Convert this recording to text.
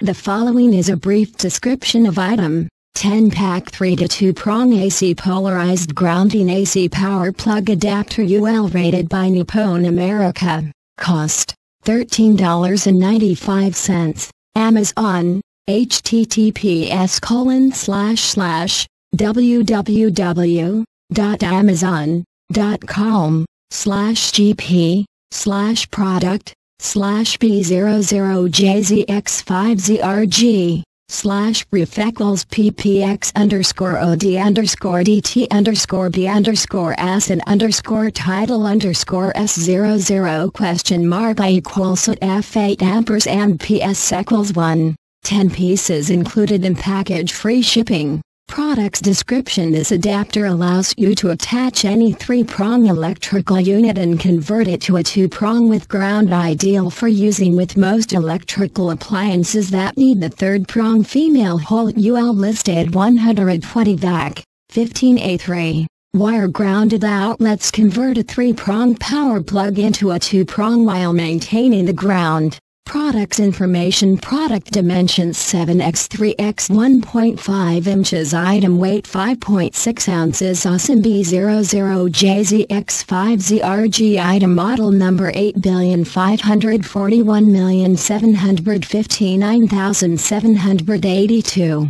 The following is a brief description of item. 10-pack 3-to-2 prong AC polarized grounding AC power plug adapter UL rated by Nippon America. Cost $13.95. Amazon. https://www.amazon.com/GP/00JZX5ZRG/F8A and PS equals 1. 10 pieces included in package, free shipping. Products description: this adapter allows you to attach any 3-prong electrical unit and convert it to a 2-prong with ground, ideal for using with most electrical appliances that need the 3rd prong. Female hole.UL listed 120 VAC, 15A3. Wire grounded outlets convert a 3-prong power plug into a 2-prong while maintaining the ground. Products information: product dimensions 7x3x 1.5 inches, item weight 5.6 ounces, ASIN B00JZX5ZRG, item model number 8,541,759,782.